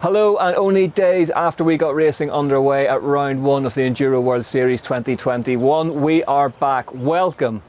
Hello, and only days after we got racing underway at round one of the Enduro World Series 2021, we are back. Welcome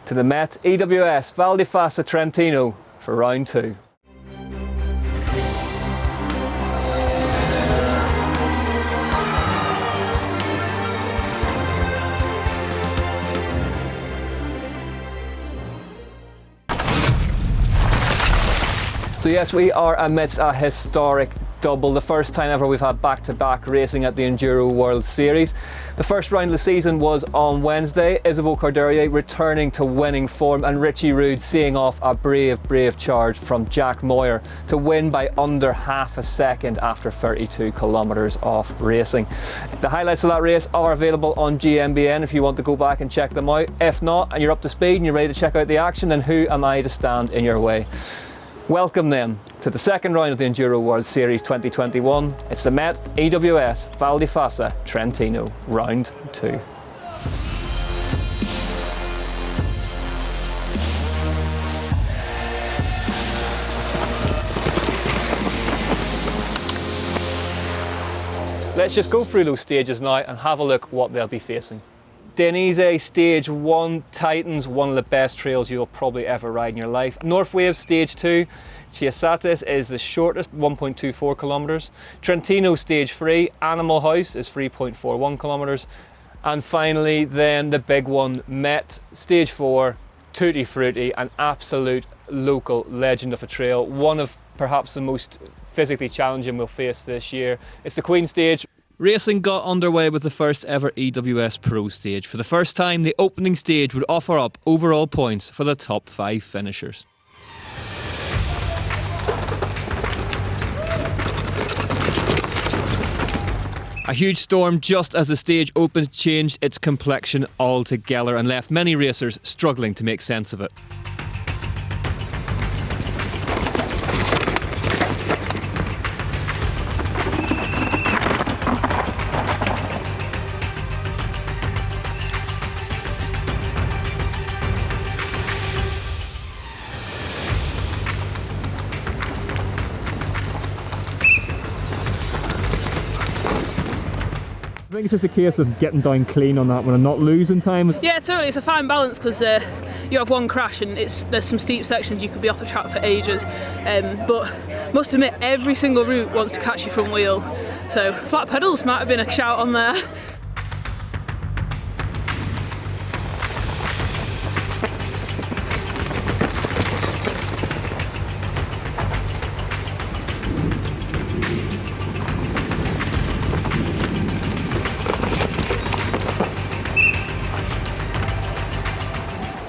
to the Met EWS Val di Fassa Trentino for round two. So yes, we are amidst a historic double, the first time ever we've had back-to-back racing at the Enduro World Series. The first round of the season was on Wednesday, Isabeau returning to winning form and Richie Rude seeing off a brave charge from Jack Moir to win by under half a second after 32 kilometres of racing. The highlights of that race are available on GMBN if you want to go back and check them out. If not, and you're up to speed and you're ready to check out the action, then who am I to stand in your way? Welcome then to the second round of the Enduro World Series 2021. It's the Met EWS Val di Fassa Trentino, round two. Let's just go through those stages now and have a look what they'll be facing. Denise Stage 1 Titans, one of the best trails you'll probably ever ride in your life. North Wave Stage 2, Hiatus is the shortest, 1.24 kilometres. Trentino Stage 3, Animal House is 3.41 kilometres. And finally then the big one, Met Stage 4, Tutti Frutti, an absolute local legend of a trail. One of perhaps the most physically challenging we'll face this year. It's the Queen Stage. Racing got underway with the first ever EWS Pro stage. For the first time, the opening stage would offer up overall points for the top 5 finishers. A huge storm just as the stage opened changed its complexion altogether and left many racers struggling to make sense of it. I think it's just a case of getting down clean on that one and not losing time. Yeah, totally. It's a fine balance because you have one crash and there's some steep sections you could be off the track for ages. But must admit, every single route wants to catch you front wheel. So flat pedals might have been a shout on there.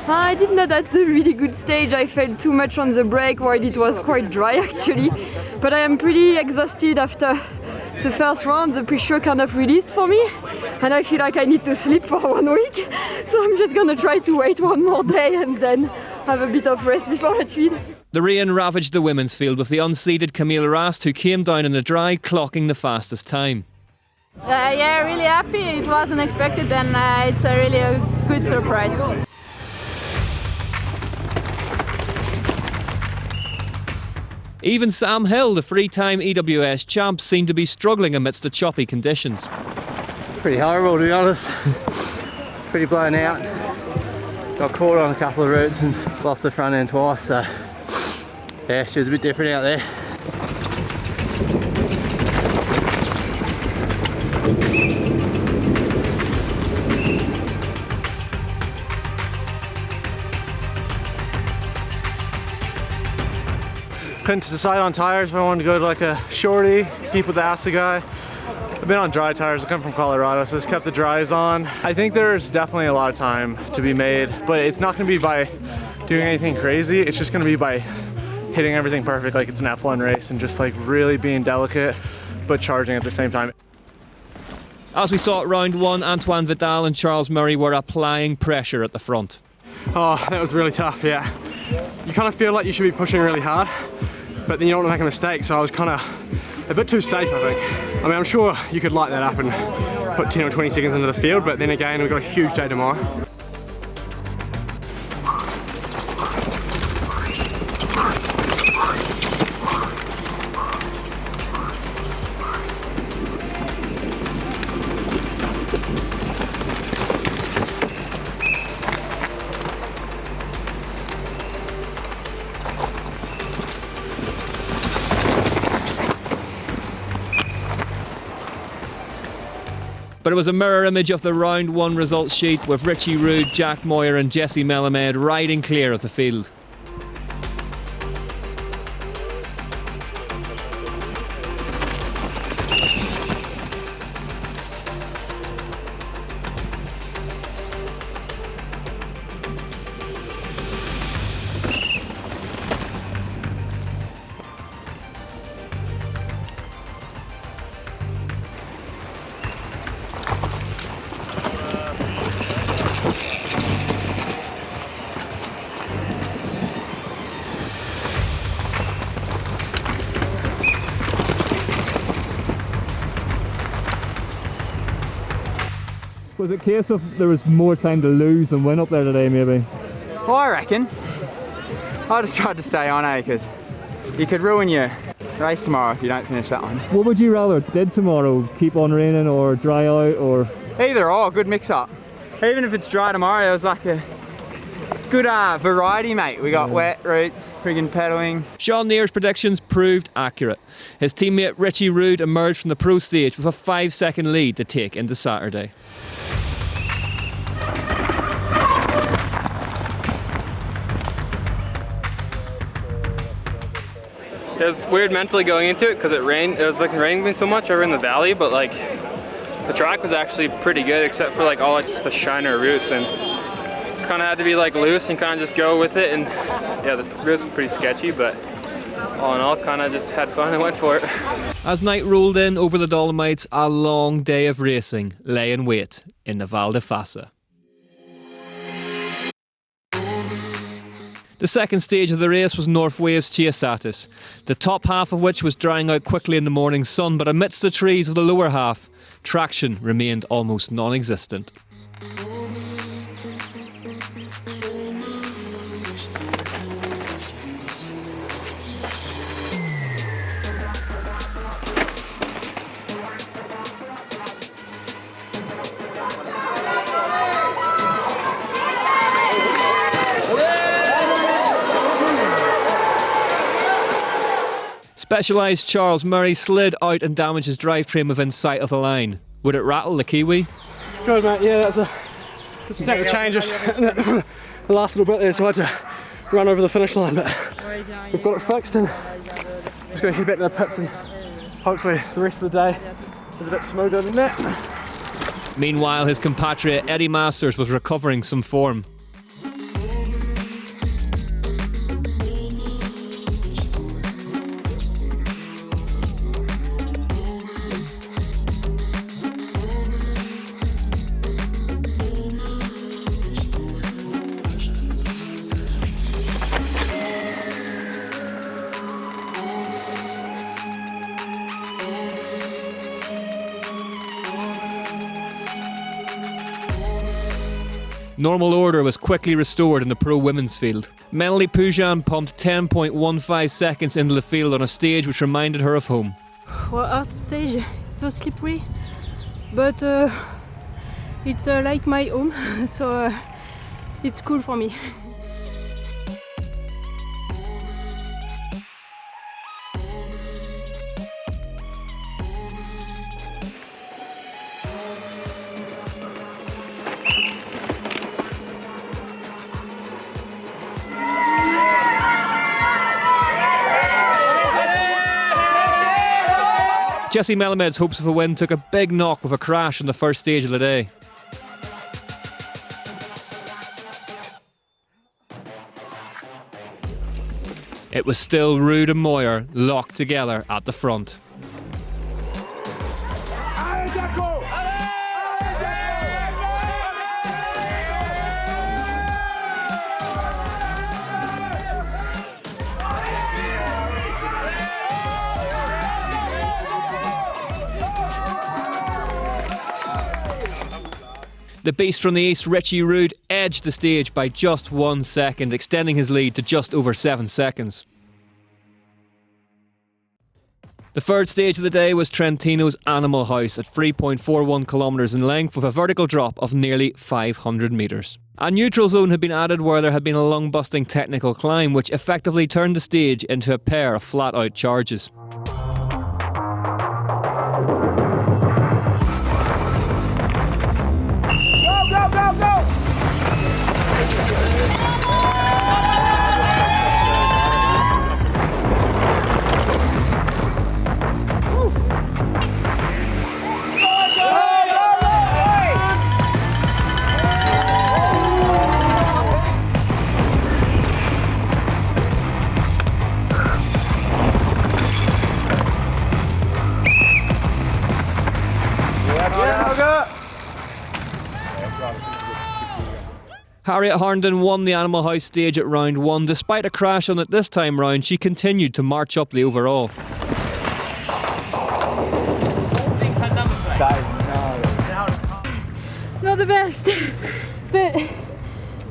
I did not at a really good stage. I felt too much on the brake while it was quite dry actually. But I am pretty exhausted after the first round. The pressure kind of released for me and I feel like I need to sleep for 1 week. So I'm just gonna try to wait one more day and then have a bit of rest before I treat. The rain ravaged the women's field with the unseeded Camille Rast, who came down in the dry, clocking the fastest time. Yeah, really happy. It was unexpected and it's a really good surprise. Even Sam Hill, the three-time EWS champ, seemed to be struggling amidst the choppy conditions. Pretty horrible, to be honest. It's pretty blown out. Got caught on a couple of routes and lost the front end twice, so yeah, she was a bit different out there. Couldn't decide on tyres if I wanted to go to like a shorty, keep with the Asa guy. I've been on dry tyres, I come from Colorado, so just kept the dries on. I think there's definitely a lot of time to be made, but it's not gonna be by doing anything crazy, it's just gonna be by hitting everything perfect like it's an F1 race and just like really being delicate, but charging at the same time. As we saw at round one, Antoine Vidal and Charles Murray were applying pressure at the front. Oh, that was really tough, yeah. You kind of feel like you should be pushing really hard, but then you don't want to make a mistake, so I was kind of a bit too safe, I think. I mean, I'm sure you could light that up and put 10 or 20 seconds into the field, but then again, we've got a huge day tomorrow. But it was a mirror image of the round one results sheet, with Richie Rude, Jack Moir and Jesse Melamed riding clear of the field. Was it a case of there was more time to lose than win up there today, maybe? Well, I reckon. I just tried to stay on, because you could ruin your race tomorrow if you don't finish that one. What would you rather did tomorrow? Keep on raining or dry out, or? Either or, good mix up. Even if it's dry tomorrow, it was like a good variety, mate. We got wet routes, friggin' pedalling. Sean Near's predictions proved accurate. His teammate Richie Rude emerged from the pro stage with a 5-second lead to take into Saturday. It was weird mentally going into it because it rained. It was like raining so much over in the valley, but like the track was actually pretty good except for like all just the shiner routes, and just kind of had to be like loose and kind of just go with it. And yeah, the routes were pretty sketchy, but all in all, kind of just had fun and went for it. As night rolled in over the Dolomites, a long day of racing lay in wait in the Val di Fassa. The second stage of the race was North Wave's hiatus, the top half of which was drying out quickly in the morning sun, but amidst the trees of the lower half, traction remained almost non-existent. Specialised Charles Murray slid out and damaged his drivetrain within sight of the line. Would it rattle the Kiwi? Good, mate. Yeah, that's a set of changes. The last little bit there, so I had to run over the finish line, but we've got it fixed, and just going to head back to the pits, and hopefully the rest of the day is a bit smoother than that. Meanwhile, his compatriot Eddie Masters was recovering some form. Normal order was quickly restored in the pro women's field. Melanie Pugin pumped 10.15 seconds into the field on a stage which reminded her of home. Well, art stage, it's so slippery, but it's like my home, so it's cool for me. Jesse Melamed's hopes of a win took a big knock with a crash on the first stage of the day. It was still Rude and Moir locked together at the front. The beast from the east, Richie Rude, edged the stage by just 1 second, extending his lead to just over 7 seconds. The third stage of the day was Trentino's Animal House at 3.41 kilometres in length with a vertical drop of nearly 500 metres. A neutral zone had been added where there had been a lung-busting technical climb which effectively turned the stage into a pair of flat-out charges. Harriet Harnden won the Animal House stage at round 1. Despite a crash on it this time round, she continued to march up the overall. Not the best, but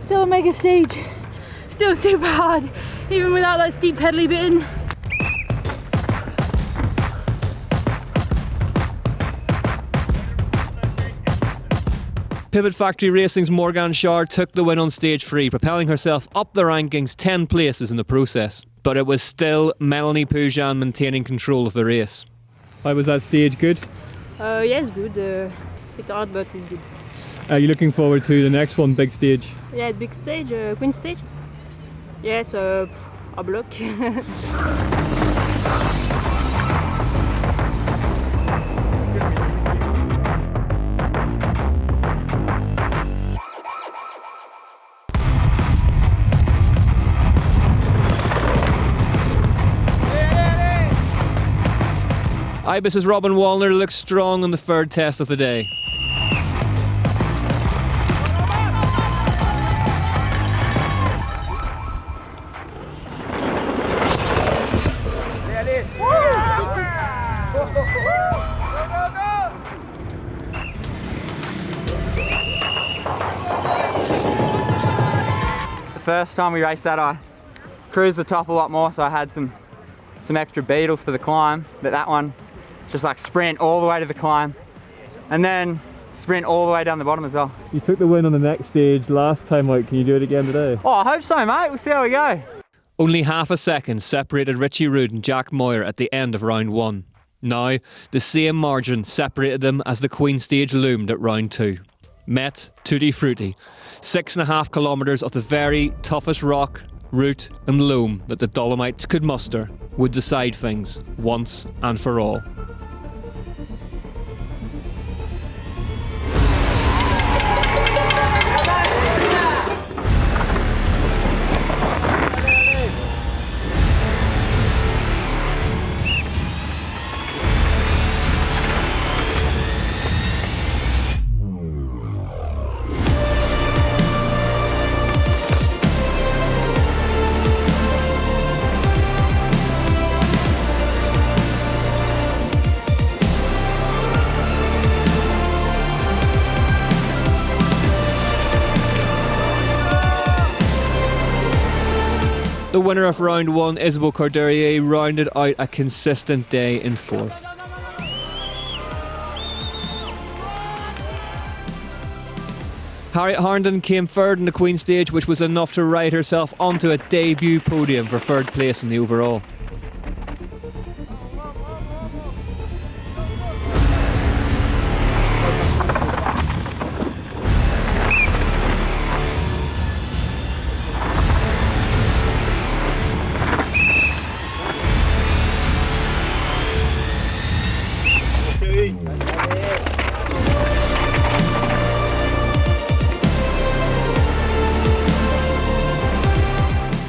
still a mega stage. Still super hard, even without that steep pedally bit in. Pivot Factory Racing's Morgan Schar took the win on stage 3, propelling herself up the rankings 10 places in the process. But it was still Melanie Pugin maintaining control of the race. How was that stage? Good? Yes, good. It's hard, but it's good. Are you looking forward to the next one, big stage? Yeah, big stage, Queen stage. Yes, a block. Ibis's Robin Wallner looks strong on the third test of the day. The first time we raced that, I cruised the top a lot more, so I had some extra beetles for the climb, but that one just like sprint all the way to the climb and then sprint all the way down the bottom as well. You took the win on the next stage last time out. Can you do it again today? Oh, I hope so, mate. We'll see how we go. Only half a second separated Richie Rood and Jack Moir at the end of round 1. Now, the same margin separated them as the Queen stage loomed at round 2. Met Tutti Frutti. 6.5 kilometres of the very toughest rock, route and loam that the Dolomites could muster would decide things once and for all. The winner of round 1, Isabelle Cordelier, rounded out a consistent day in 4th. Harriet Harnden came third in the Queen stage, which was enough to ride herself onto a debut podium for third place in the overall.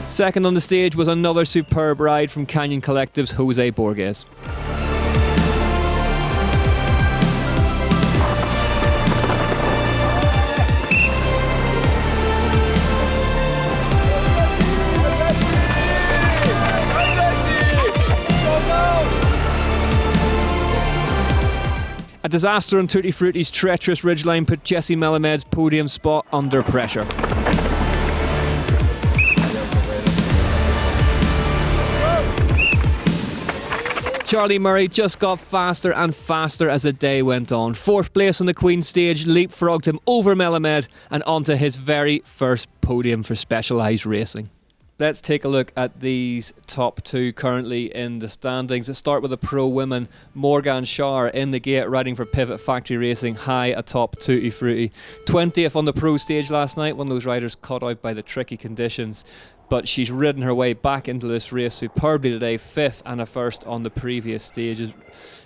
Second on the stage was another superb ride from Canyon Collective's Jose Borges. A disaster on Tutti Frutti's treacherous ridgeline put Jessie Melamed's podium spot under pressure. Charlie Murray just got faster and faster as the day went on. 4th place on the Queen stage leapfrogged him over Melamed and onto his very first podium for Specialized Racing. Let's take a look at these top 2 currently in the standings. Let's start with the pro women. Morgan Schar in the gate riding for Pivot Factory Racing, high atop Tutti Frutti. 20th on the pro stage last night, one of those riders caught out by the tricky conditions. But she's ridden her way back into this race superbly today, 5th and a 1st on the previous stages.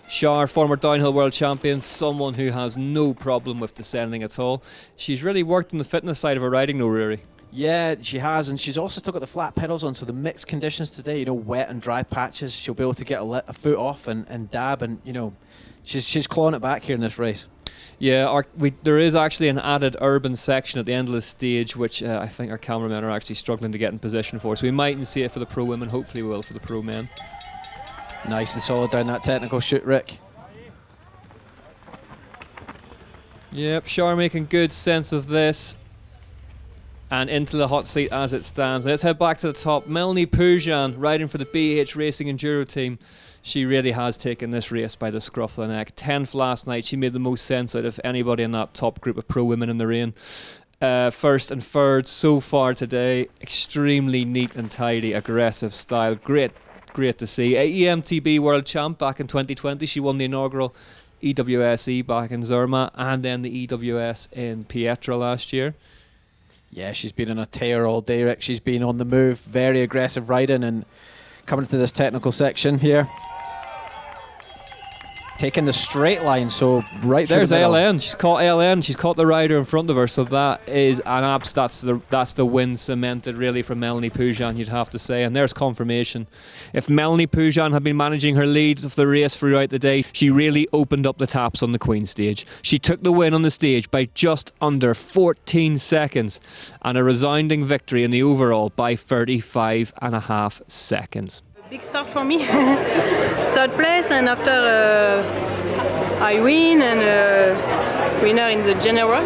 Schar, former downhill world champion, someone who has no problem with descending at all. She's really worked on the fitness side of her riding though, Rory. Yeah, she has, and she's also still got the flat pedals on, so the mixed conditions today, you know, wet and dry patches, she'll be able to get a foot off and dab, and, you know, she's clawing it back here in this race. Yeah, there is actually an added urban section at the end of the stage, which I think our cameramen are actually struggling to get in position for. So we mightn't see it for the pro women. Hopefully we will for the pro men. Nice and solid down that technical chute, Rick. Yep, Shar making good sense of this. And into the hot seat as it stands. Let's head back to the top. Melanie Pugin, riding for the BH Racing Enduro team. She really has taken this race by the scruff of the neck. 10th last night. She made the most sense out of anybody in that top group of pro women in the rain. First and third so far today. Extremely neat and tidy, aggressive style. Great to see. EMTB World Champ back in 2020. She won the inaugural EWS back in Zermatt and then the EWS in Pietra last year. Yeah, she's been on a tear all day, Rick. She's been on the move, very aggressive riding, and coming to this technical section here. Taking the straight line, so right there's through the middle. LN. She's caught LN. She's caught the rider in front of her, so that is an abs. That's the win cemented really for Melanie Pugin, you'd have to say. And there's confirmation. If Melanie Pugin had been managing her lead of the race throughout the day, she really opened up the taps on the Queen stage. She took the win on the stage by just under 14 seconds, and a resounding victory in the overall by 35.5 seconds. Big start for me. Third place, and after I win and winner in the general.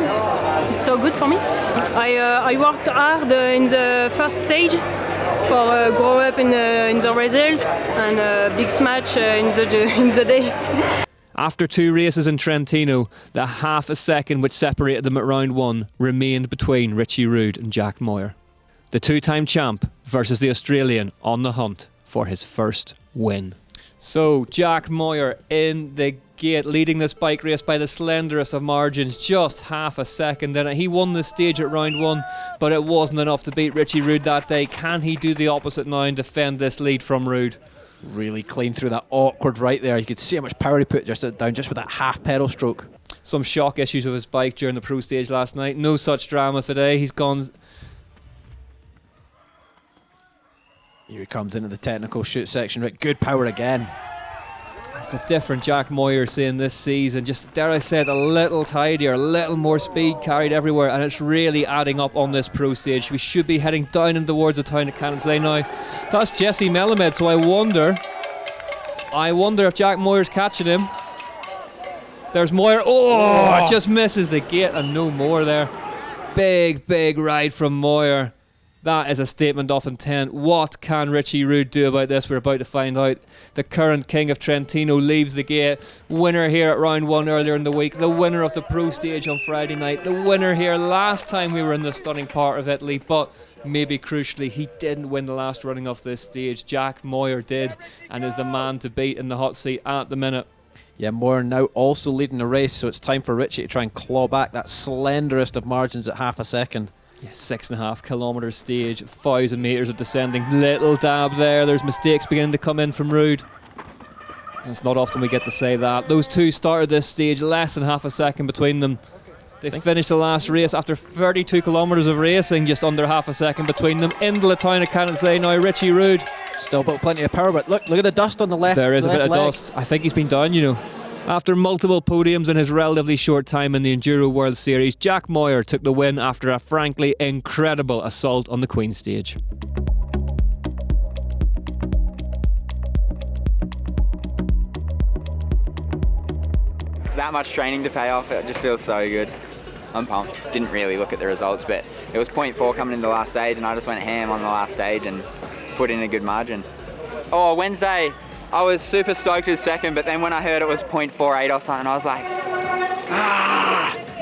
It's so good for me. I worked hard in the first stage for grow up in the result and big match in the day. After 2 races in Trentino, the half a second which separated them at round 1 remained between Richie Rude and Jack Moir. The 2-time champ versus the Australian on the hunt for his first win. So Jack Moir in the gate, leading this bike race by the slenderest of margins, just half a second in it. He won the stage at round 1, but it wasn't enough to beat Richie Rude that day. Can he do the opposite now and defend this lead from Rude? Really clean through that awkward right there. You could see how much power he put down just with that half pedal stroke. Some shock issues with his bike during the pro stage last night. No such drama today. He's gone. Here he comes into the technical chute section, Rick. Good power again. It's a different Jack Moir seeing this season. Just, dare I say it, a little tidier, a little more speed carried everywhere, and it's really adding up on this pro stage. We should be heading down and towards the town of Canonsay now. That's Jesse Melamed, so I wonder if Jack Moir's catching him. There's Moir. Oh, just misses the gate and no more there. Big ride from Moir. That is a statement of intent. What can Richie Rude do about this? We're about to find out. The current king of Trentino leaves the gate. Winner here at round 1 earlier in the week. The winner of the pro stage on Friday night. The winner here last time we were in the stunning part of Italy. But maybe crucially, he didn't win the last running of this stage. Jack Moir did, and is the man to beat in the hot seat at the minute. Yeah, Moir now also leading the race, so it's time for Richie to try and claw back that slenderest of margins at half a second. Yeah, 6.5 kilometre stage, 1,000 metres of descending. Little dab there. There's mistakes beginning to come in from Rude. And it's not often we get to say that. Those two started this stage, less than half a second between them. They finished the last race after 32 kilometres of racing, just under half a second between them. Into the town of Canonsay now, Richie Rude. Still got plenty of power, but look at the dust on the left. There is a bit of leg. dust. I think he's been down, you know. After multiple podiums in his relatively short time in the Enduro World Series, Jack Moir took the win after a frankly incredible assault on the Queen stage. That much training to pay off, it just feels so good. I'm pumped. Didn't really look at the results, but it was 0.4 coming into the last stage, and I just went ham on the last stage and put in a good margin. Oh, Wednesday, I was super stoked as second, but then when I heard it was 0.48 or something, I was like,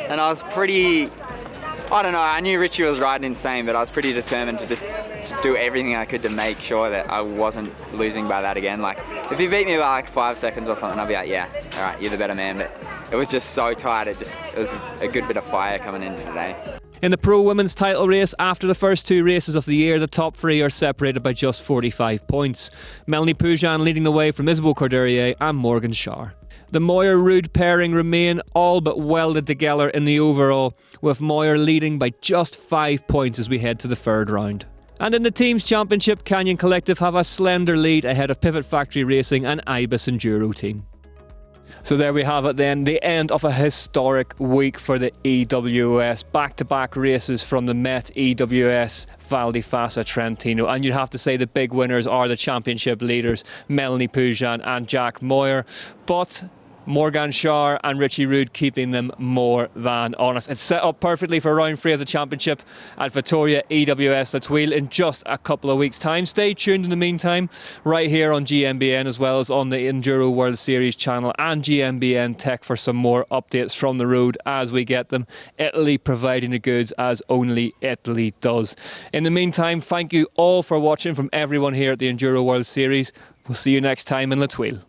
and I was pretty, I don't know, I knew Richie was riding insane, but I was pretty determined to just do everything I could to make sure that I wasn't losing by that again. Like, if he beat me by like 5 seconds or something, I'd be like, yeah, all right, you're the better man, but it was just so tight, it was a good bit of fire coming into today. In the pro women's title race, after the first 2 races of the year, the top 3 are separated by just 45 points. Melanie Pugin leading the way from Isabeau Courdurier and Morgan Schär. The Moir-Rude pairing remain all but welded together in the overall, with Moir leading by just 5 points as we head to the 3rd round. And in the team's championship, Canyon Collective have a slender lead ahead of Pivot Factory Racing and Ibis Enduro team. So there we have it then, the end of a historic week for the EWS. Back-to-back races from the Met EWS Val di Fassa Trentino. And you'd have to say the big winners are the championship leaders, Melanie Pugin and Jack Moir. But Morgan Schär and Richie Rude keeping them more than honest. It's set up perfectly for round 3 of the championship at Vittoria EWS La Tuile in just a couple of weeks' time. Stay tuned in the meantime, right here on GMBN as well as on the Enduro World Series channel and GMBN Tech for some more updates from the road as we get them. Italy providing the goods as only Italy does. In the meantime, thank you all for watching from everyone here at the Enduro World Series. We'll see you next time in La Tuile.